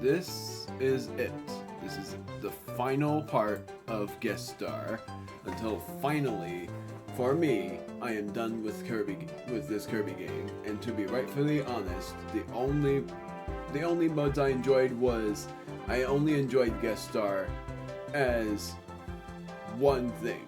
this is it. This is the final part of Guest Star until finally, for me, I am done with this Kirby game. And to be rightfully honest, the only modes I enjoyed was I only enjoyed Guest Star as one thing,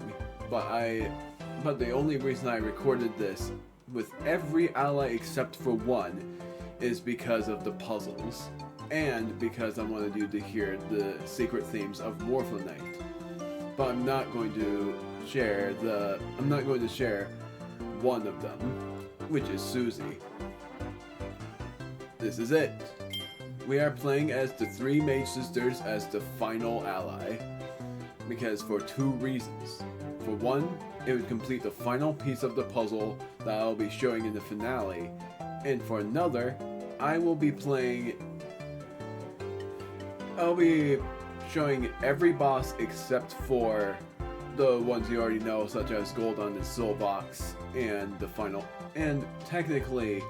but the only reason I recorded this with every ally except for one is because of the puzzles and because I wanted you to hear the secret themes of Morpho Knight. But I'm not going to share one of them, which is Susie. This is it. We are playing as the three mage sisters as the final ally, because for two reasons. For one, it would complete the final piece of the puzzle that I'll be showing in the finale, and for another, I'll be showing every boss except for the ones you already know, such as Goldon and Soulbox, and the final, and technically,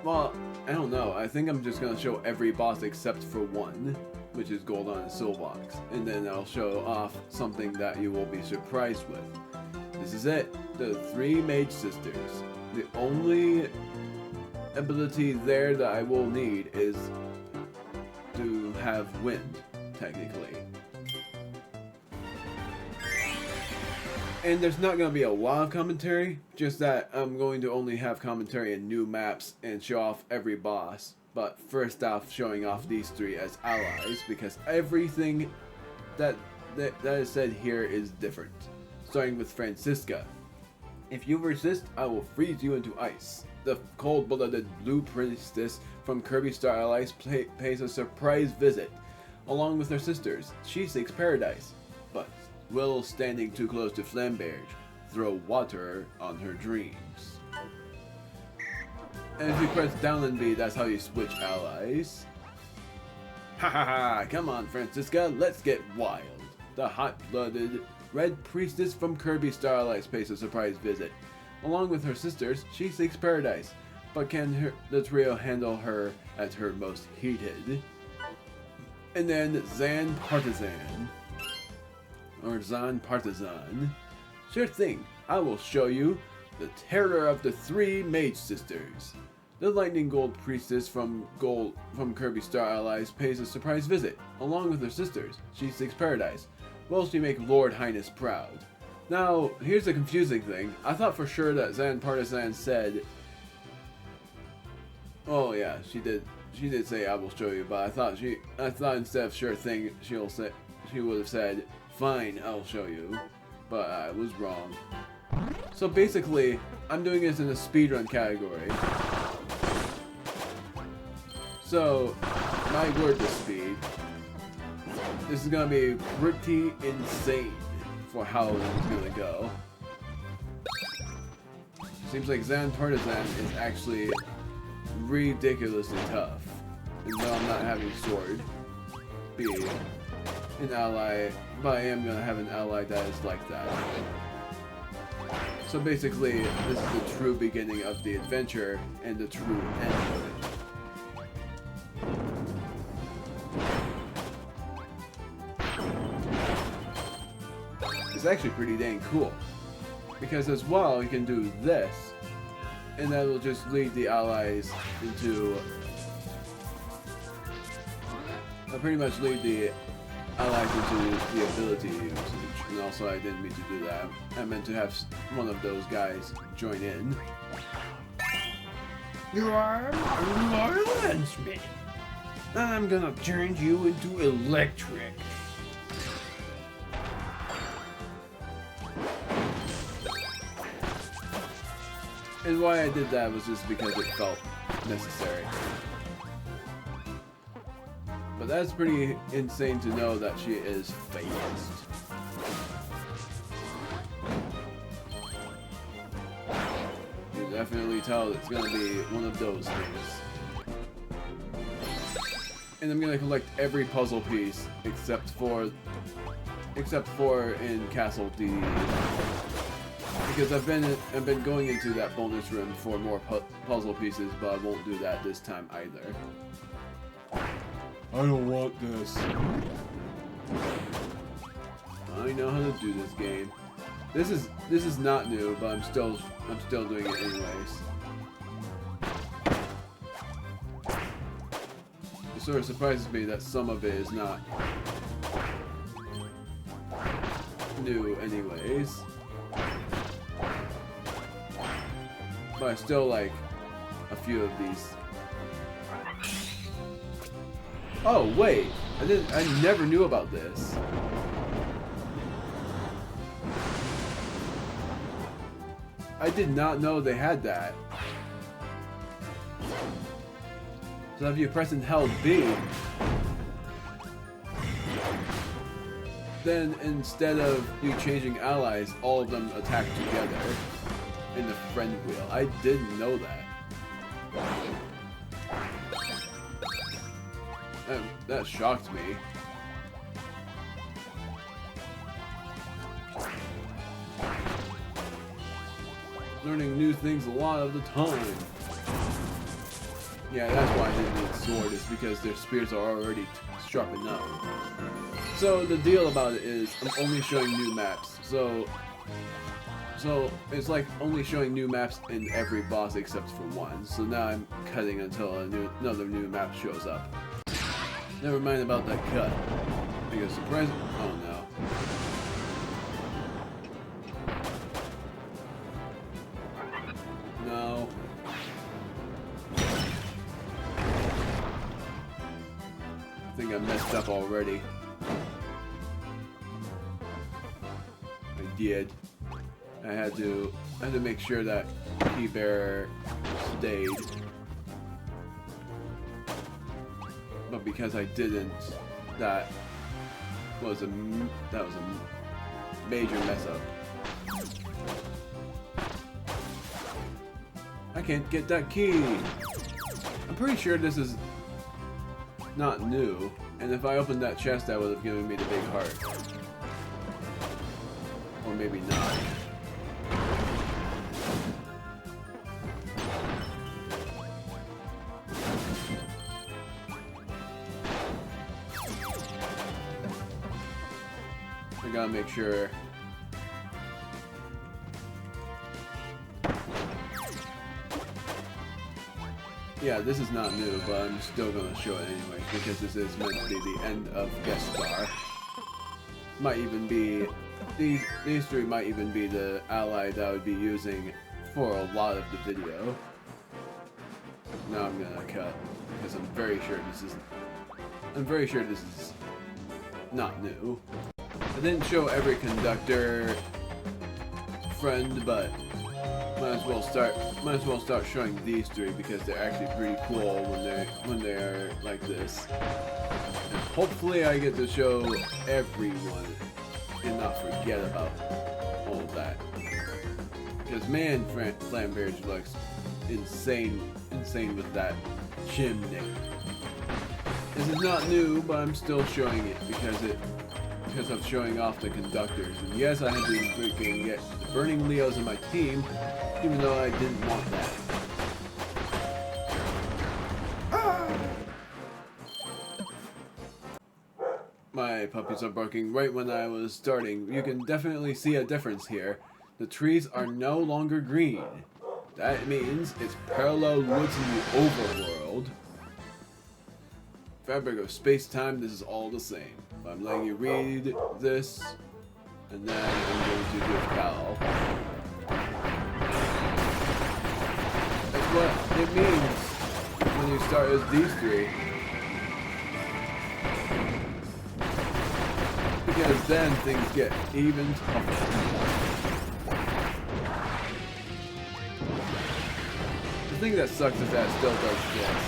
well, I don't know, I think I'm just gonna show every boss except for one, which is Goldon and Soulbox, and then I'll show off something that you will be surprised with. This is it, the three mage sisters. The only ability there that I will need is to have wind, technically. And there's not going to be a lot of commentary, just that I'm going to only have commentary in new maps and show off every boss. But first off, showing off these three as allies, because everything that is said here is different. Starting with Francisca. If you resist, I will freeze you into ice. The cold-blooded blue priestess from Kirby Star Allies pays a surprise visit, along with her sisters. She seeks paradise, but will standing too close to Flamberge throw water on her dreams. And if you press down and B, that's how you switch allies. Ha ha ha! Come on, Francisca, let's get wild. The hot-blooded red priestess from Kirby Star Allies pays a surprise visit. Along with her sisters, she seeks paradise, but can the trio handle her at her most heated? And then Zan Partisan. Or Zan Partizan. Sure thing, I will show you the terror of the three mage sisters. The lightning gold priestess from Kirby Star Allies pays a surprise visit. Along with her sisters, she seeks paradise. Will she make Lord Highness proud? Now, here's the confusing thing. I thought for sure that Zan Partisan said, oh yeah, she did say I will show you, but I thought instead of sure thing, she would have said, fine, I'll show you. But I was wrong. So basically, I'm doing this in the speedrun category. So, my word to speed. This is gonna be pretty insane for how it's gonna go. Seems like Zan Partisan is actually ridiculously tough. And though I'm not having Sword be an ally, but I am gonna have an ally that is like that. So basically, this is the true beginning of the adventure and the true end of it. It's actually pretty dang cool, because as well you can do this, and that will just lead the allies into pretty much lead the allies into the ability usage. And also, I didn't mean to do that. I meant to have one of those guys join in. You are my henchman. I'm gonna turn you into electric. And why I did that was just because it felt necessary. But that's pretty insane to know that she is phased. You can definitely tell it's gonna be one of those things. And I'm gonna collect every puzzle piece except for in Castle D. because I've been going into that bonus room for more puzzle pieces, but I won't do that this time either. I don't want this. I know how to do this game. This is not new, but I'm still doing it anyways. It sort of surprises me that some of it is not new anyways. But I still like a few of these. Oh wait, I never knew about this. I did not know they had that. So if you press and held B, then instead of you changing allies, all of them attack together in the friend wheel. I didn't know that. That shocked me. Learning new things a lot of the time. Yeah, that's why I didn't need sword, is because their spears are already sharp enough. So the deal about it is I'm only showing new maps. So it's like only showing new maps in every boss except for one. So now I'm cutting until another new map shows up. Never mind about that cut. Because surprise! Oh no. No. I think I messed up already. I did. I had to make sure that key bearer stayed. But because I didn't, that was a major mess up. I can't get that key. I'm pretty sure this is not new, and if I opened that chest, that would have given me the big heart. Or maybe not. I gotta make sure. Yeah, this is not new, but I'm still gonna show it anyway, because this is meant to be the end of guest star. Might even be, these three might even be the ally that I would be using for a lot of the video. Now I'm gonna cut, because I'm very sure this is not new. I didn't show every conductor friend, but might as well start showing these three because they're actually pretty cool when they're like this. And hopefully I get to show everyone and not forget about all of that. Because man, Flamberge looks insane with that chimney. This is not new, but I'm still showing it because of showing off the conductors. And yes, I had to freaking get the Burning Leos in my team, even though I didn't want that. My puppies are barking right when I was starting. You can definitely see a difference here. The trees are no longer green. That means it's parallel woods in the overworld. Fabric of space-time, this is all the same. I'm letting you read this, and then I'm going to give Cal. That's what it means when you start as these three. Because then things get even tougher. The thing that sucks is that it still does this.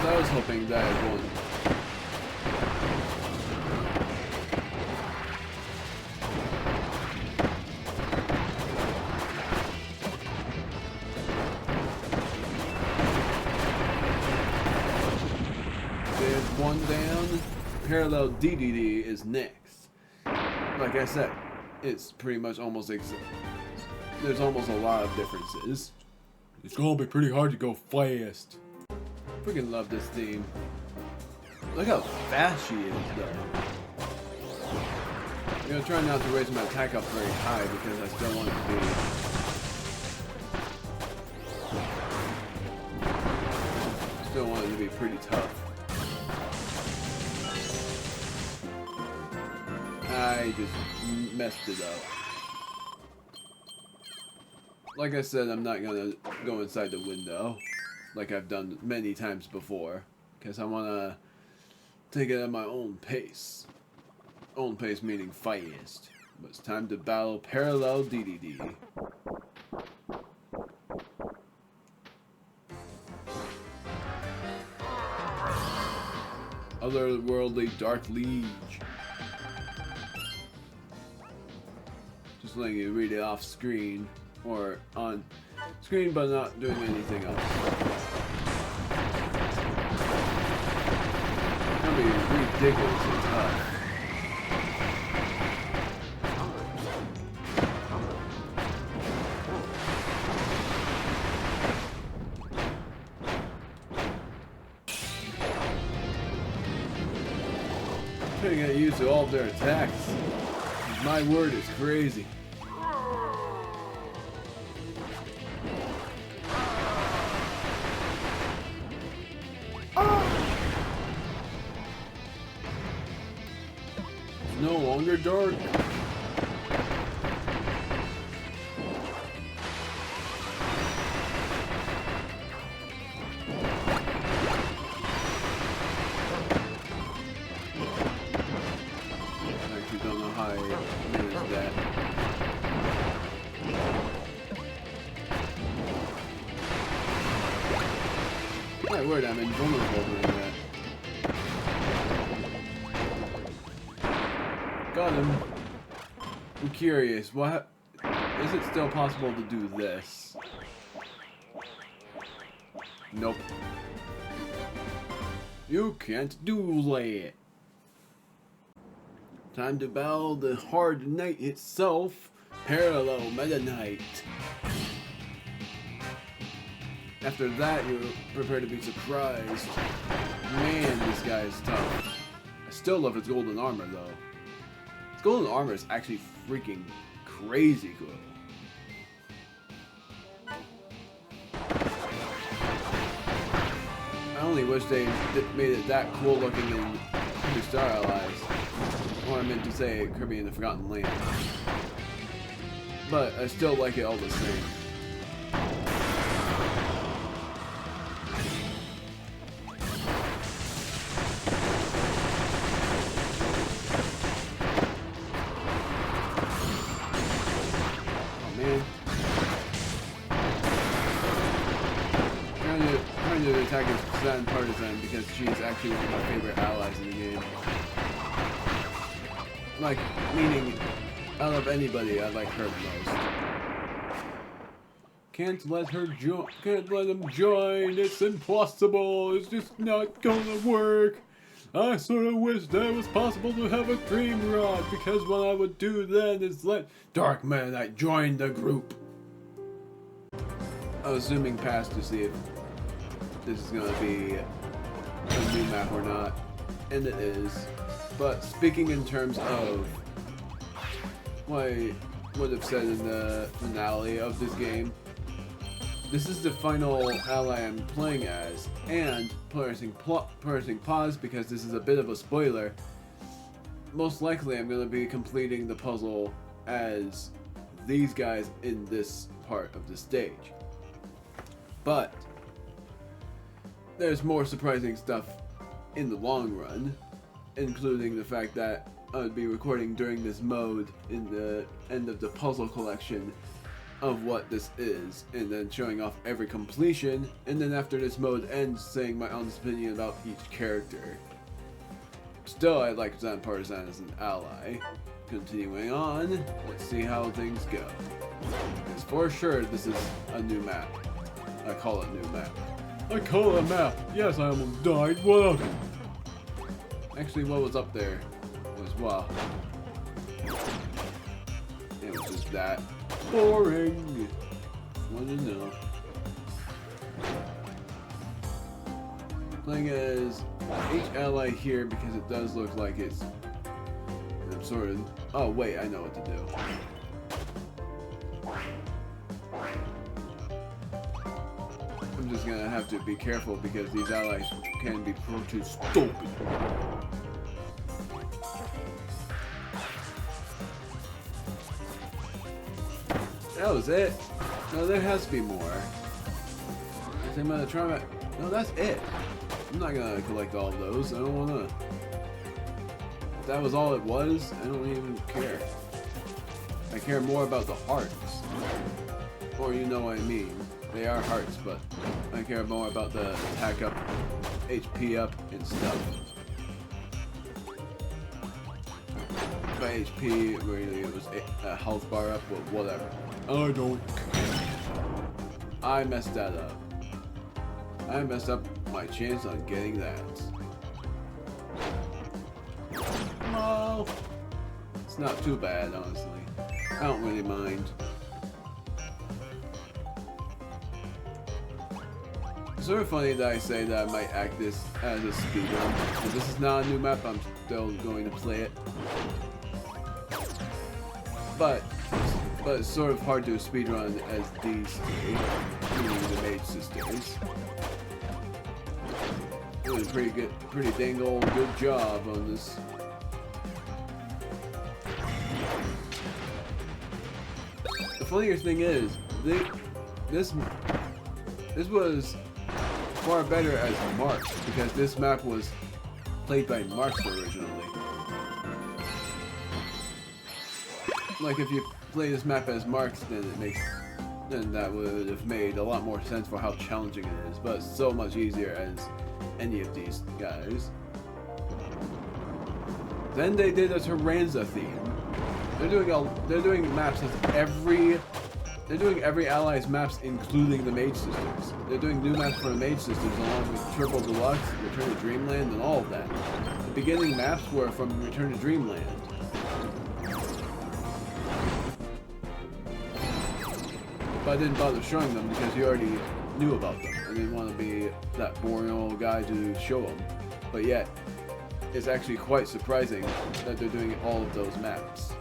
I was hoping that I won. There's one down. Parallel DDD is next. Like I said, it's pretty much almost there's almost a lot of differences. It's gonna be pretty hard to go fast. Freaking love this theme. Look how fast she is, though. I'm gonna try not to raise my attack up very high because I still want it to be. Still want it to be pretty tough. I just messed it up. Like I said, I'm not gonna go inside the window like I've done many times before, because I wanna take it at my own pace. Own pace meaning fast. But it's time to battle Parallel DDD. Otherworldly Dark Liege. Just letting you read it off screen or on screen, but not doing anything else. It's gonna be ridiculously tough. Trying to get used to all of their attacks. My word is crazy. It's no longer dark. My word, I'm invulnerable doing that. Got him. I'm curious, what is it still possible to do this? Nope. You can't do that. Time to battle the hard knight itself, Parallel Meta Knight. After that, you're prepared to be surprised. Man, this guy is tough. I still love his golden armor, though. His golden armor is actually freaking crazy cool. I only wish they made it that cool looking in Kirby Star Allies. Or I meant to say Kirby in the Forgotten Land. But I still like it all the same. Trying to attack his Zen Partisan because she's actually one of my favorite allies in the game. Like, meaning, out of anybody, I like her the most. Can't let him join, it's impossible, it's just not gonna work. I sort of wish that it was possible to have a dream rod, because what I would do then is let Dark Meta Knight join the group. I was zooming past to see if this is gonna be a new map or not, and it is. But speaking in terms of what I would have said in the finale of this game, this is the final ally I'm playing as, and pressing pause because this is a bit of a spoiler. Most likely I'm gonna be completing the puzzle as these guys in this part of the stage. But there's more surprising stuff in the long run, including the fact that I would be recording during this mode in the end of the puzzle collection of what this is, and then showing off every completion, and then after this mode ends, saying my honest opinion about each character. Still, I like Zen Partisan as an ally. Continuing on, let's see how things go. Because for sure, this is a new map. I call it new map. I call it a map. Yes, I almost died. What of it? Actually, what was up there as well? It was just that. Boring! What do you know? Playing as H ally here because it does look like it's sort of... Oh wait, I know what to do. I'm just gonna have to be careful because these allies can be pretty stupid. That was it. No, there has to be more. I'm gonna try my... No, that's it. I'm not gonna collect all of those. I don't wanna... If that was all it was, I don't even care. I care more about the hearts. Or you know what I mean. They are hearts, but I care more about the attack up, HP up, and stuff. By HP, really it was a health bar up, but whatever. I don't care. I messed that up. I messed up my chance on getting that. Well, it's not too bad, honestly. I don't really mind. It's sort of funny that I say that I might act this as a speedrun. If this is not a new map, I'm still going to play it. But it's sort of hard to speedrun as these three, meaning the Mage Sisters. It was pretty dang old good job on this. The funnier thing is, this was far better as Marks, because this map was played by Marks originally. Like if you play this map as Marks, then that would have made a lot more sense for how challenging it is, but it's so much easier as any of these guys. Then they did a Tyranza theme. They're doing maps as they're doing every ally's maps, including the Mage Sisters. They're doing new maps for the Mage Sisters along with Triple Deluxe, Return to Dreamland, and all of that. The beginning maps were from Return to Dreamland. But I didn't bother showing them because you already knew about them. I didn't want to be that boring old guy to show them. But yet, it's actually quite surprising that they're doing all of those maps.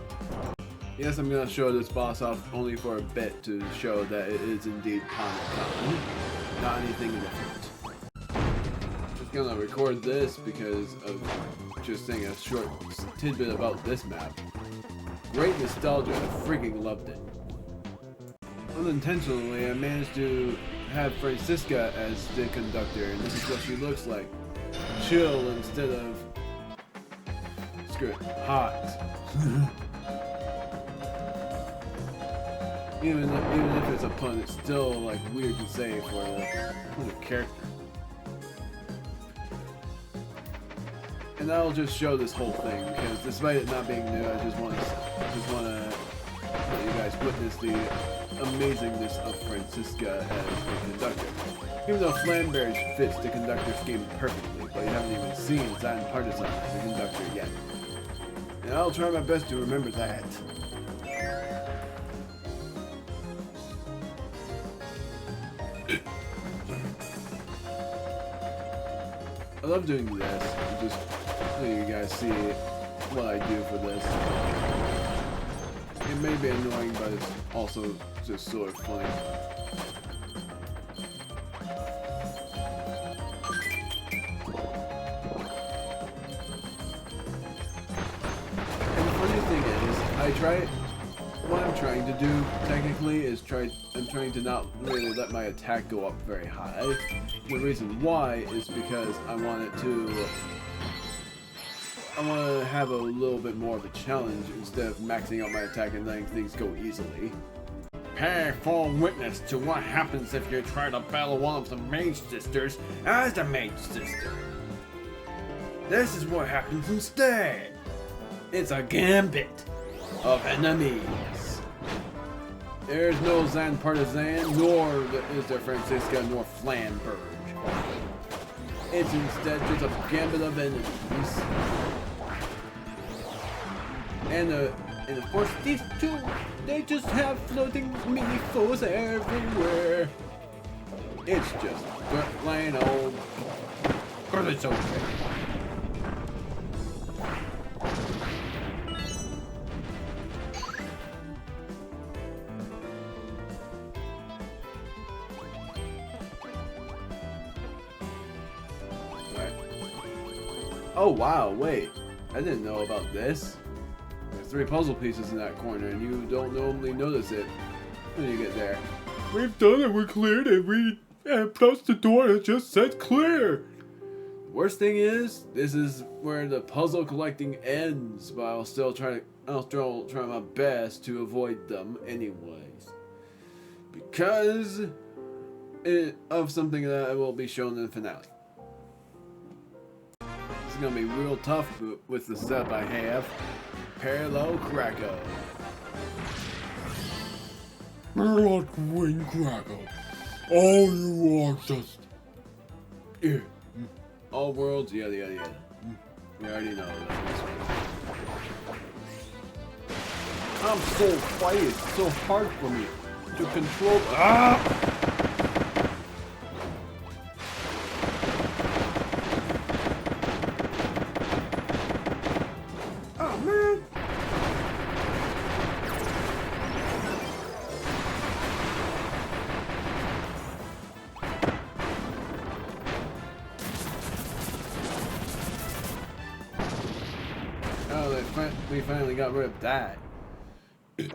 Yes, I'm going to show this boss off only for a bit to show that it is indeed Panakan, not anything different. Just going to record this because of just saying a short tidbit about this map. Great nostalgia, I freaking loved it. Unintentionally, I managed to have Francisca as the conductor, and this is what she looks like. Chill instead of... screw it, hot. Even if it's a pun, it's still like weird to say for the character. And I'll just show this whole thing because despite it not being new, I just want to let you guys witness the amazingness of Francisca as the conductor. Even though Flamberge fits the conductor scheme perfectly, but you haven't even seen Zan Partisan as a conductor yet. And I'll try my best to remember that. I love doing this, just so you guys see what I do for this. It may be annoying, but it's also just sort of funny. And the funny thing is, what I'm trying to do technically is I'm trying to not really let my attack go up very high. The reason why is because I want to have a little bit more of a challenge instead of maxing out my attack and letting things go easily. Pay full witness to what happens if you try to battle one of the Mage Sisters as the Mage Sister. This is what happens instead. It's a gambit of enemies. There's no Zan Partisan, nor is there Francisca, nor Flamberge. It's instead just a gambit of enemies. And of course these two, they just have floating mini foes everywhere. It's just plain old. Cause it's okay. Oh wow, wait. I didn't know about this. There's 3 puzzle pieces in that corner and you don't normally notice it when you get there. We've done it, we cleared it, plus the door that just said clear. The worst thing is, this is where the puzzle collecting ends, but I'll still try my best to avoid them anyways. Because of something that will be shown in the finale. It's gonna be real tough with the setup I have. Parallel Krakow. Parallel Queen Krakow. Oh, you are just... Yeah. All worlds, yada yada yada. We already know that. I'm so quiet. It's so hard for me to control. Ah! We finally got rid of that. Now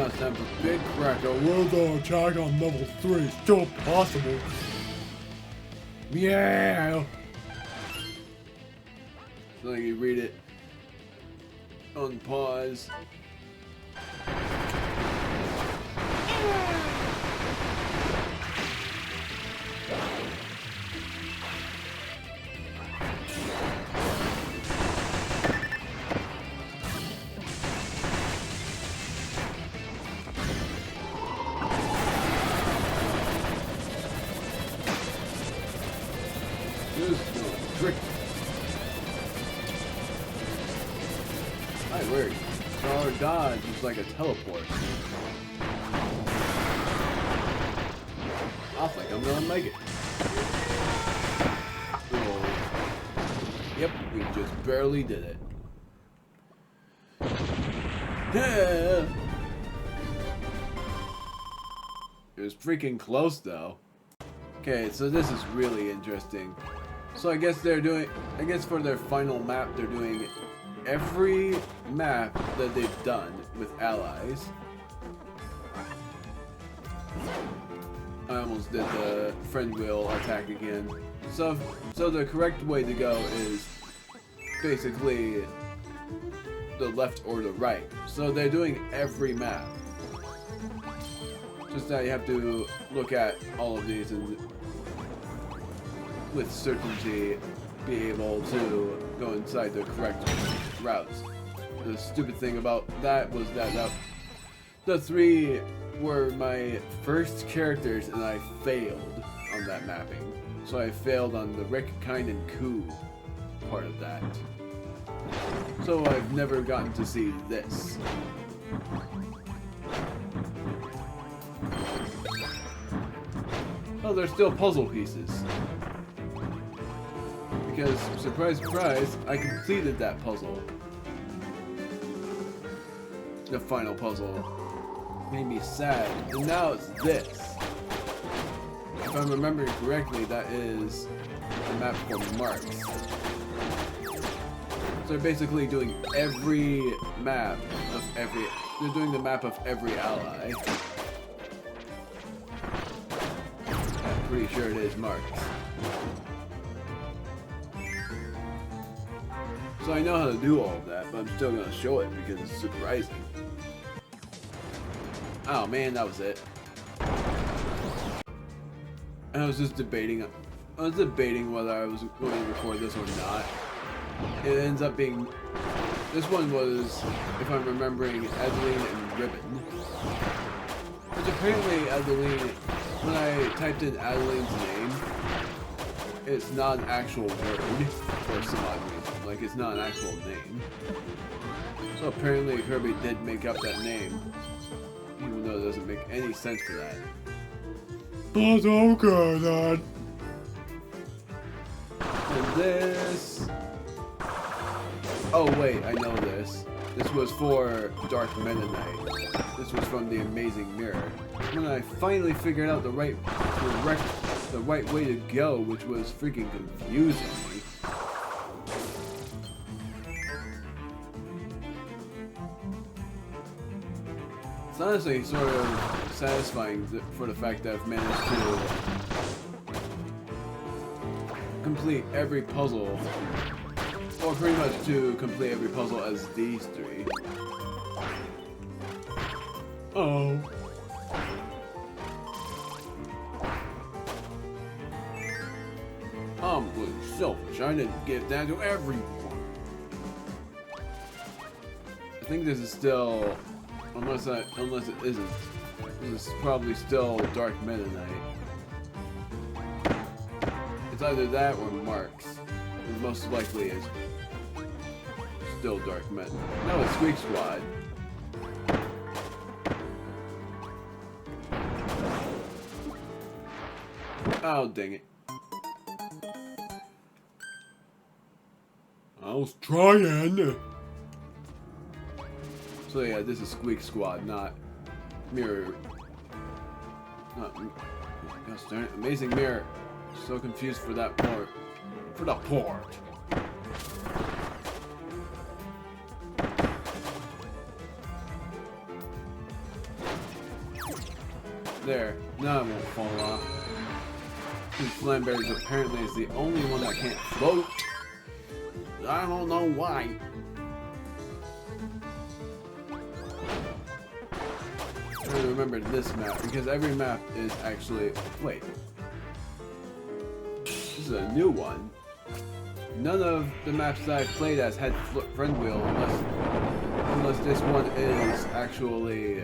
it's time for Big Krakow. Will the attack on level 3 still possible? Yeah! So you read it on pause. Trick. Hi, weird. Our dodge is like a teleport. I think I'm gonna make it. Oh. Yep, we just barely did it. Yeah. It was freaking close though. Okay, so this is really interesting. So I guess for their final map, they're doing every map that they've done with allies. I almost did the friend wheel attack again. So the correct way to go is basically the left or the right. So they're doing every map. Just that you have to look at all of these and with certainty be able to go inside the correct routes. The stupid thing about that was that the 3 were my first characters and I failed on that mapping. So I failed on the Rick, Kind, and Coup part of that. So I've never gotten to see this. Oh, there's still puzzle pieces. Because, surprise, surprise, I completed that puzzle. The final puzzle. Made me sad. And now it's this. If I'm remembering correctly, that is the map for Marks. So they're basically doing every map of every... They're doing the map of every ally. I'm pretty sure it is Marks. So I know how to do all of that, but I'm still gonna show it because it's surprising. Oh man, that was it. I was just debating. I was debating whether I was going to record this or not. It ends up being. This one was, if I'm remembering, Adeline and Ribbon. Which apparently Adeline, when I typed in Adeline's name, it's not an actual word for some odd reason. Like, it's not an actual name. So apparently Kirby did make up that name, even though it doesn't make any sense for that. That's okay then. And this... Oh wait, I know this. This was for Dark Meta Knight. This was from the Amazing Mirror. When I finally figured out the right way to go, which was freaking confusing me. It's honestly sort of satisfying for the fact that I've managed to complete every puzzle, or pretty much to complete every puzzle as these three. Oh. I'm blue selfish. I didn't give that to everyone. I think this is still, unless it isn't, this is probably still Dark Meta Knight. It's either that or Marks. It most likely is still Dark Meta. No, it's Squeak Squad. Oh, dang it. I was trying. So yeah, this is Squeak Squad, not Mirror. Not... Gosh darn it, Amazing Mirror. So confused for that port. For the port. There. Now it won't fall off. And Flamberry's apparently is the only one that can't float. I don't know why. I'm trying to remember this map because every map is actually. Wait. This is a new one. None of the maps that I've played as had friend wheel unless this one is actually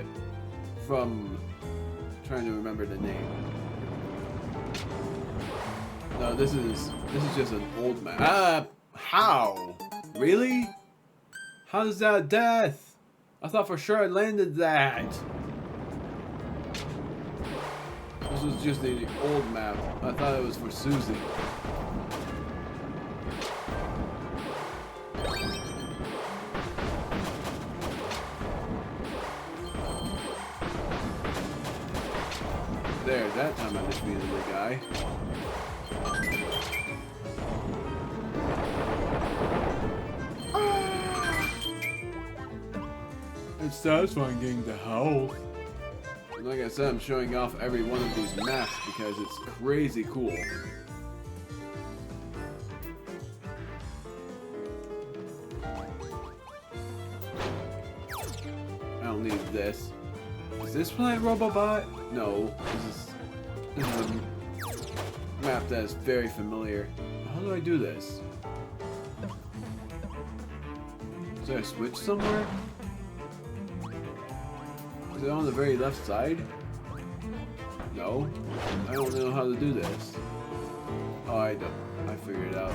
from. Trying to remember the name. No, this is just an old map. How? Really? How is that a death? I thought for sure I landed that. This was just the old map. I thought it was for Susie. There, that time I defeated the guy. It's satisfying getting the health. And like I said, I'm showing off every one of these maps because it's crazy cool. I don't need this. Is this Planet Robobot? No. This is a map that is very familiar. How do I do this? Is there a switch somewhere? Is it on the very left side? No. I don't know how to do this. Oh, I don't. I figured it out.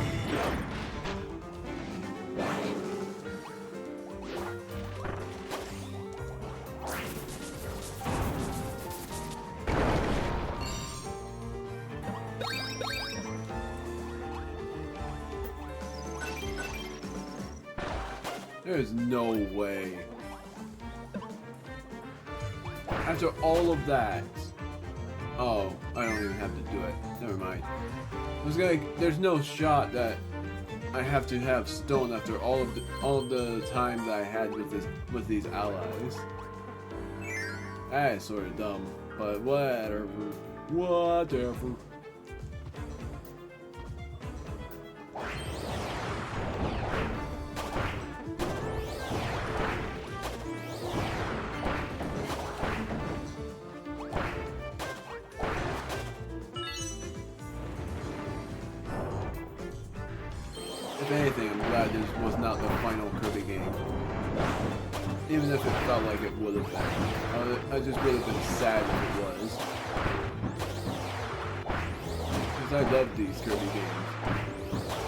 There's no way. After all of that. Oh, I don't even have to do it. Never mind. There's no shot that I have to have stone after all of the time that I had with these allies. That is sort of dumb, but whatever. Whatever. If anything, I'm glad this was not the final Kirby game. Even if it felt like it would have been. I just would have been sad if it was. because I love these Kirby games.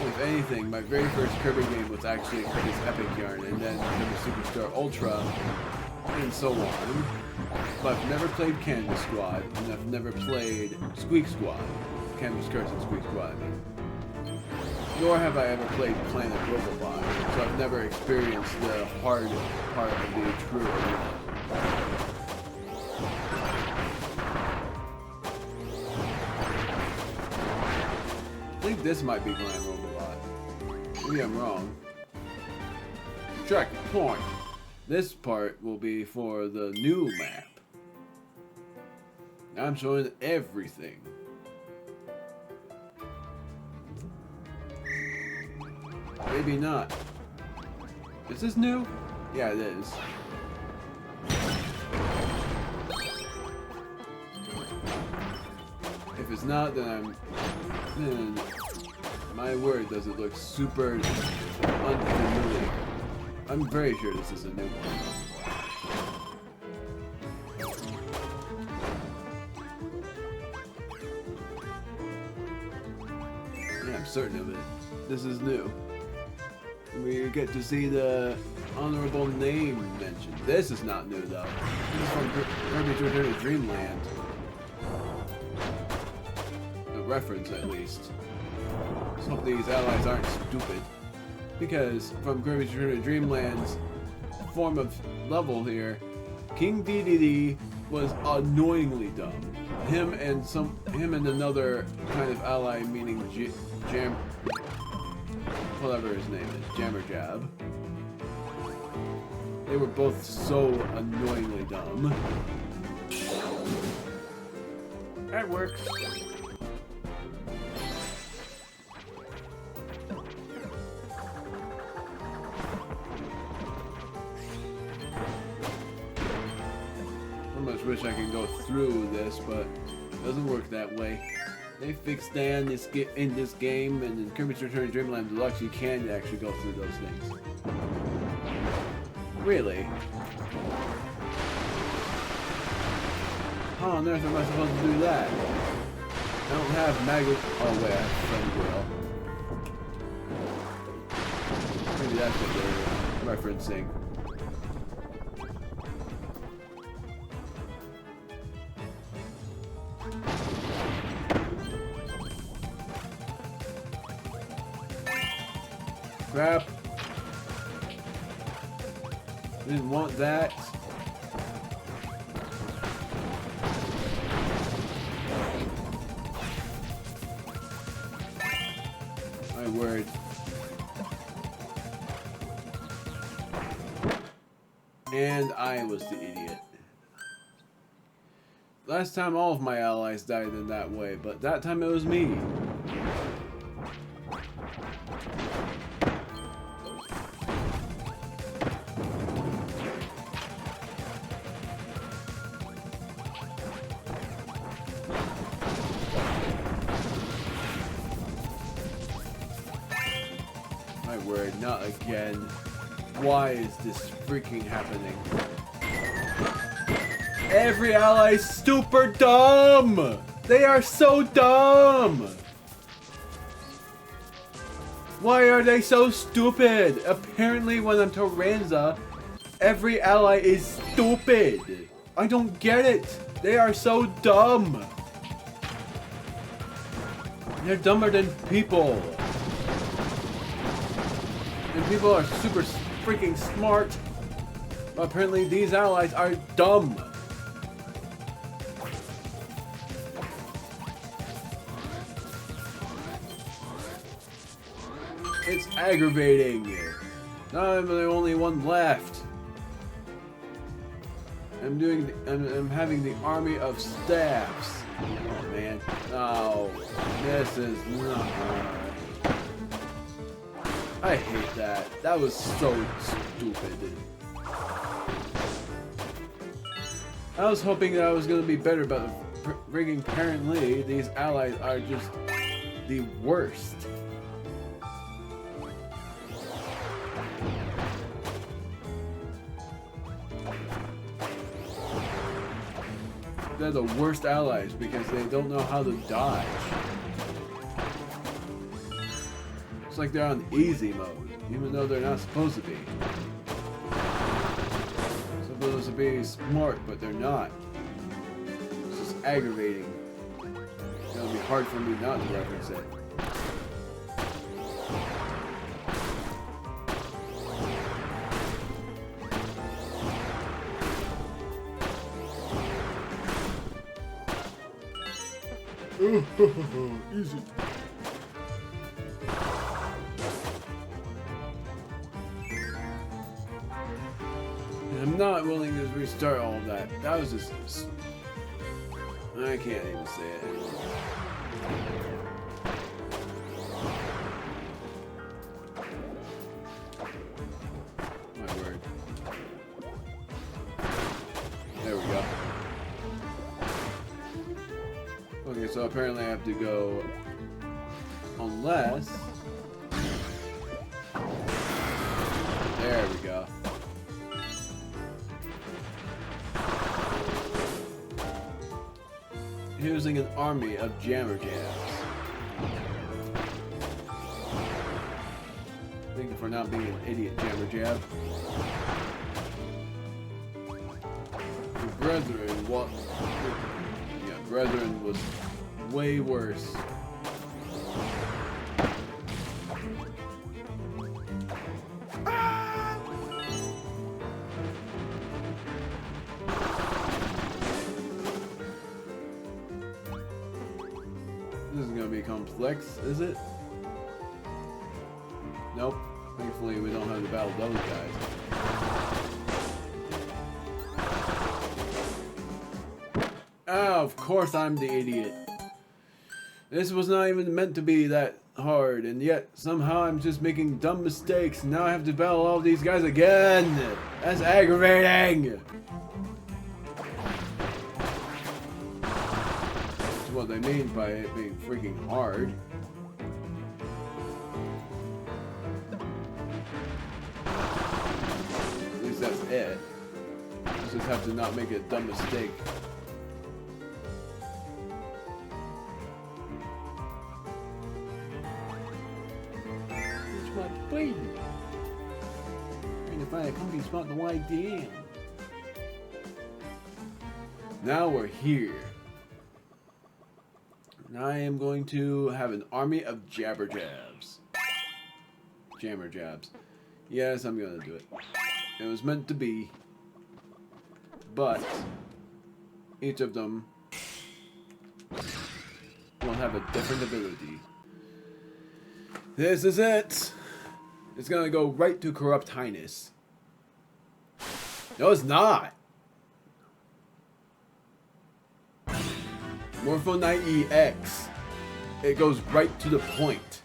If anything, my very first Kirby game was actually Kirby's Epic Yarn, and then Kirby Superstar Ultra, and so on. But I've never played Canvas Squad, and I've never played Squeak Squad. Canvas Curse and Squeak Squad, I mean. Nor have I ever played Planet Robobot, so I've never experienced the hard part of the true arena. I think this might be Planet Robobot. Maybe I'm wrong. Checkpoint! This part will be for the new map. I'm showing everything. Maybe not. Is this new? Yeah, it is. If it's not, then my word, does it look super unfamiliar. I'm very sure this is a new one. Yeah, I'm certain of it. This is new. We get to see the honorable name mentioned. This is not new though. This is from Kirby's Return to Dreamland. A reference at least. Let's hope these allies aren't stupid. Because from Kirby's Return to Dreamland's form of level here, King DDD was annoyingly dumb. Him and another kind of ally, meaning whatever his name is, Jammer Jab. They were both so annoyingly dumb. That works. I almost wish I could go through this, but it doesn't work that way. They fixed that in this game, and in Kirby's Return to Dreamland Deluxe, you can actually go through those things. Really? How on earth am I supposed to do that? I don't have maggot. Oh wait, I have Friend Wheel. Maybe that's what they're referencing. Crap. Didn't want that. My word. And I was the idiot. Last time all of my allies died in that way, but that time it was me. My word, not again. Why is this freaking happening? Every ally's super dumb! They are so dumb! Why are they so stupid? Apparently when I'm Taranza, every ally is stupid! I don't get it! They are so dumb! They're dumber than people! And people are super freaking smart. But apparently these allies are dumb. It's aggravating. Now I'm the only one left. I'm having the army of staffs. Oh man. No. This is not right. I hate that. That was so stupid. I was hoping that I was going to be better, but frigging apparently these allies are just the worst. They're the worst allies because they don't know how to dodge. It's like they're on easy mode, even though they're not supposed to be. Supposed to be smart, but they're not. It's just aggravating. It's gonna be hard for me not to reference it. Easy. I'm not willing to restart all of that. That was just... I can't even say it anymore. My word. There we go. Okay, so apparently I have to go... Unless... There we go. Using an army of jammer jabs. Thank you for not being an idiot, jammer jab. The brethren, what? Yeah, brethren was way worse. This is gonna be complex, is it? Nope. Thankfully, we don't have to battle those guys. Ah, of course I'm the idiot. This was not even meant to be that hard, and yet somehow I'm just making dumb mistakes. Now I have to battle all these guys again. That's aggravating. What they mean by it being freaking hard. At least that's it. You just have to not make a dumb mistake. Which one's bleeding? Trying to find a comfy spot to lie down. Now we're here. Now I am going to have an army of jabber jabs. Jammer jabs. Yes, I'm gonna do it. It was meant to be. But each of them will have a different ability. This is it! It's gonna go right to Corrupt Highness. No, it's not! Morpho Knight EX. It goes right to the point.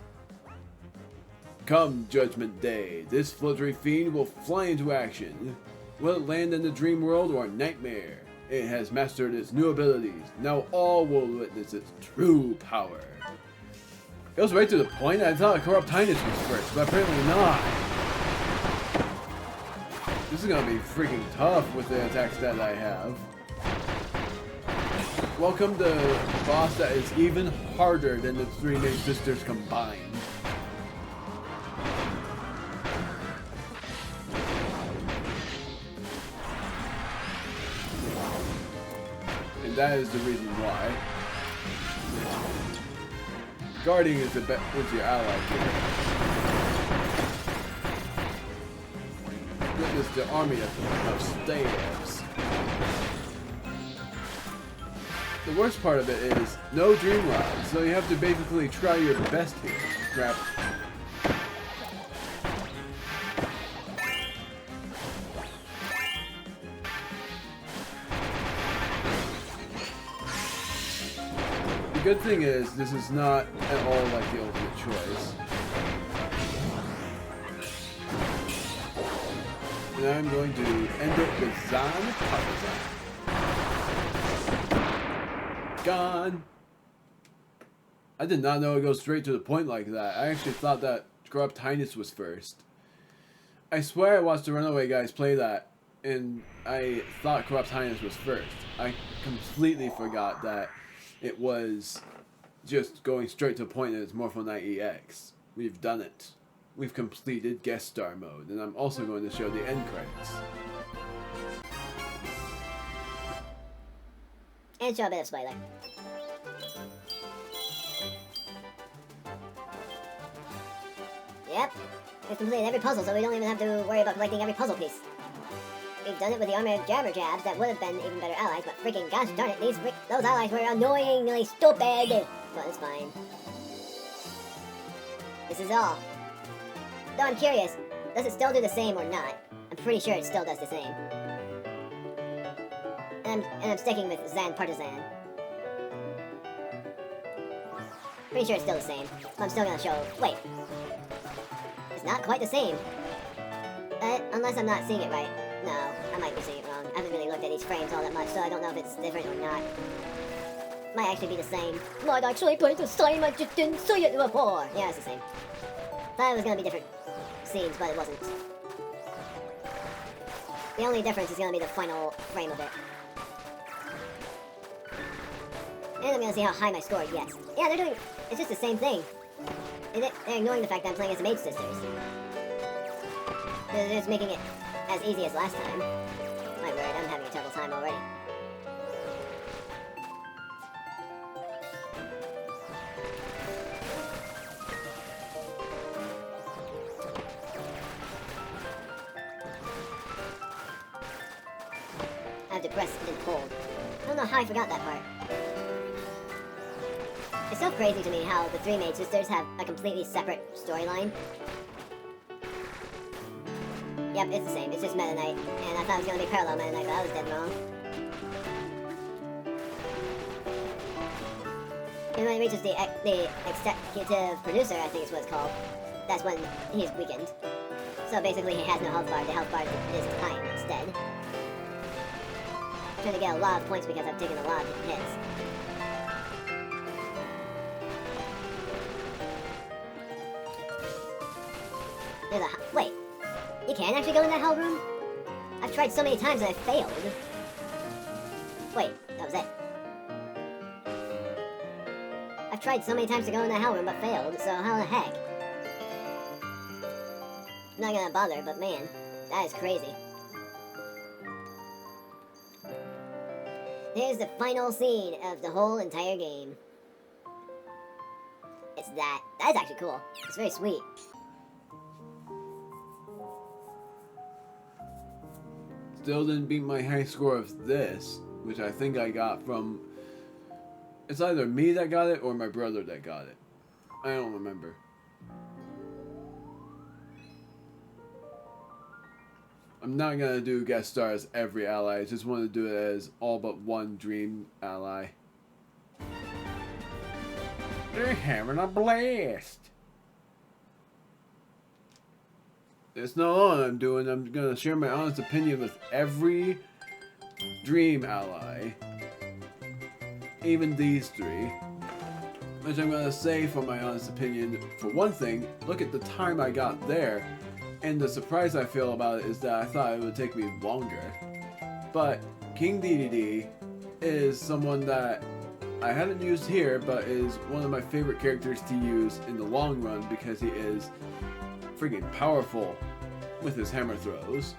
Come Judgment Day, this fluttery fiend will fly into action. Will it land in the dream world or nightmare? It has mastered its new abilities. Now all will witness its true power. It goes right to the point. I thought Corrupt Highness was first, but apparently not. This is gonna be freaking tough with the attacks that I have. Welcome to a boss that is even harder than the three Mage Sisters combined. And that is the reason why. Guarding is your ally here. Witness the army of staves. The worst part of it is no dream ride, so you have to basically try your best here. Grab it. The good thing is, this is not at all like the ultimate choice. And I'm going to end it with Zan Partizan. Gone. I did not know it goes straight to the point like that. I actually thought that Corrupt Highness was first. I swear I watched the Runaway guys play that, and I thought Corrupt Highness was first. I completely forgot that it was just going straight to the point and it's Morpho Knight EX. We've done it. We've completed guest star mode, and I'm also going to show the end credits. And show a bit of spoiler. Yep. We've completed every puzzle, so we don't even have to worry about collecting every puzzle piece. We've done it with the armored jabber jabs that would have been even better allies, but freaking gosh darn it, those allies were annoyingly stupid! But it's fine. This is all. Though I'm curious, does it still do the same or not? I'm pretty sure it still does the same. And I'm sticking with Zan Partisan. Pretty sure it's still the same. But I'm still gonna show... Wait. It's not quite the same. Unless I'm not seeing it right. No, I might be seeing it wrong. I haven't really looked at these frames all that much, so I don't know if it's different or not. Might actually be the same. Might actually be the same, I just didn't see it before. Yeah, it's the same. Thought it was gonna be different scenes, but it wasn't. The only difference is gonna be the final frame of it. And I'm gonna see how high my score gets. Yeah, they're doing... It's just the same thing. They're ignoring the fact that I'm playing as the Mage Sisters. They're just making it as easy as last time. My word, I'm having a terrible time already. I have to press and hold. I don't know how I forgot that part. It's so crazy to me how the three Mage Sisters have a completely separate storyline. Yep, it's the same. It's just Meta Knight. And I thought it was going to be Parallel Meta Knight, but I was dead wrong. And when it reaches the executive producer, I think is what it's called, that's when he's weakened. So basically he has no health bar. The health bar is time instead. I'm trying to get a lot of points because I've taken a lot of hits. There's a... Wait. You can actually go in that hell room? I've tried so many times and I failed. Wait, that was it. I've tried so many times to go in that hell room but failed, so how the heck? I'm not gonna bother, but man, that is crazy. Here's the final scene of the whole entire game. It's that. That is actually cool. It's very sweet. Still didn't beat my high score of this, which I think I got from... It's either me that got it or my brother that got it. I don't remember. I'm not gonna do guest stars every ally. I just want to do it as all but one dream ally. They're having a blast. It's not all I'm doing. I'm gonna share my honest opinion with every dream ally. Even these three. Which I'm gonna say for my honest opinion. For one thing, look at the time I got there. And the surprise I feel about it is that I thought it would take me longer. But King DDD is someone that I haven't used here, but is one of my favorite characters to use in the long run because he is freaking powerful with his hammer throws.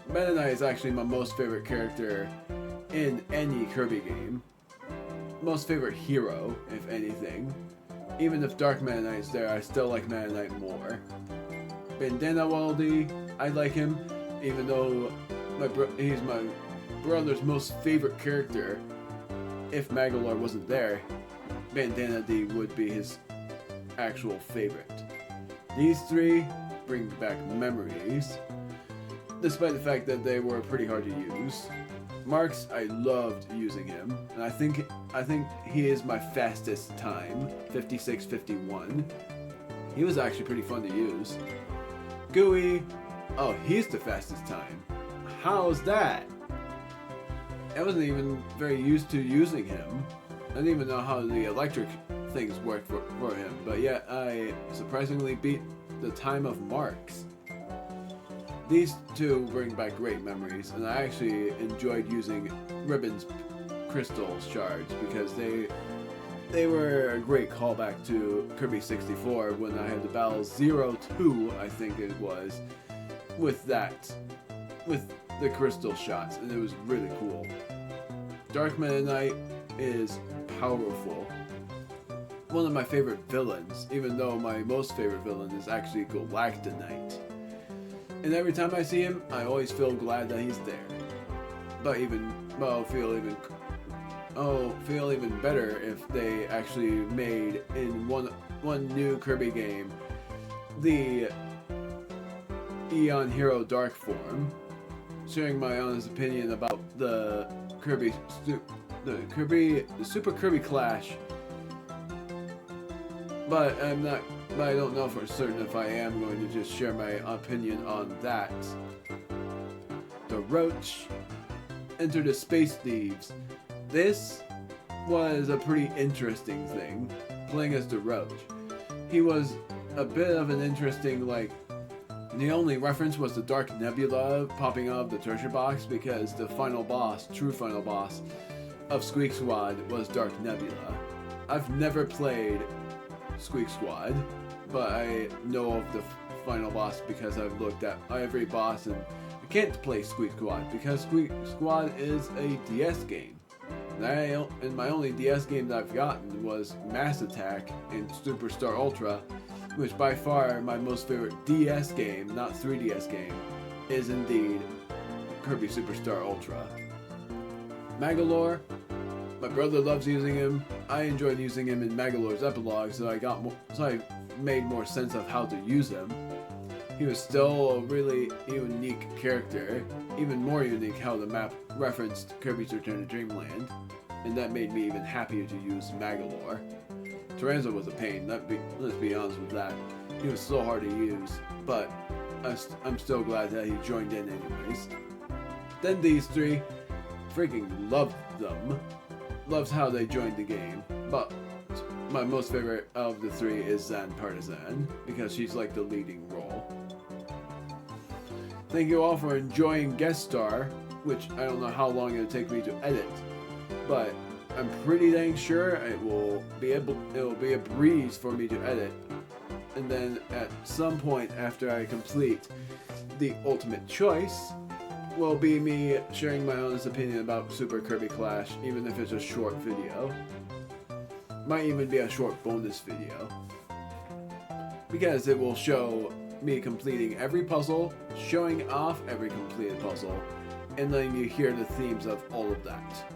Meta Knight is actually my most favorite character in any Kirby game. Most favorite hero, if anything. Even if Dark Meta Knight's there, I still like Meta Knight more. Bandana Waldy, I like him, even though he's my brother's most favorite character. If Magalore wasn't there, Bandana D would be his actual favorite. These three bring back memories, despite the fact that they were pretty hard to use. Marks, I loved using him, and I think he is my fastest time, 56:51. He was actually pretty fun to use. Gooey, oh, he's the fastest time. How's that? I wasn't even very used to using him. I didn't even know how the electric things worked for him, but yet I surprisingly beat the time of Marks. These two bring back great memories, and I actually enjoyed using Ribbon's crystal shards because they they were a great callback to Kirby 64 when I had to battle 02, I think it was, with the crystal shots, and it was really cool. Dark Meta Knight is powerful. One of my favorite villains, even though my most favorite villain is actually Galacta Knight. And every time I see him, I always feel glad that he's there. But feel even better if they actually made in one new Kirby game the Eon Hero Dark form, sharing my honest opinion about the Super Kirby Clash. But I don't know for certain if I am going to just share my opinion on that. The Roach. Enter the Space Thieves. This was a pretty interesting thing, playing as the Roach. He was a bit of an interesting, the only reference was the Dark Nebula popping out of the treasure box, because the true final boss of Squeak Squad was Dark Nebula. I've never played Squeak Squad, but I know of the final boss because I've looked at every boss, and I can't play Squeak Squad because Squeak Squad is a DS game. And my only DS game that I've gotten was Mass Attack and Superstar Ultra, which by far my most favorite DS game, not 3DS game, is indeed Kirby Superstar Ultra. Magolor, my brother loves using him. I enjoyed using him in Magolor's epilogue, so I made more sense of how to use him. He was still a really unique character, even more unique how the map referenced Kirby's Return to Dreamland, and that made me even happier to use Magolor. Tyranza was a pain, let's be honest with that. He was so hard to use, but I'm still glad that he joined in anyways. Then these three, freaking loved them. Loved how they joined the game, but my most favorite of the three is Zan Partisan, because she's like the leading role. Thank you all for enjoying Guest Star, which I don't know how long it'll take me to edit, but I'm pretty dang sure it will be a breeze for me to edit. And then at some point after I complete the ultimate choice, will be me sharing my honest opinion about Super Kirby Clash, even if it's a short video. Might even be a short bonus video, because it will show me completing every puzzle, showing off every completed puzzle, and letting you hear the themes of all of that.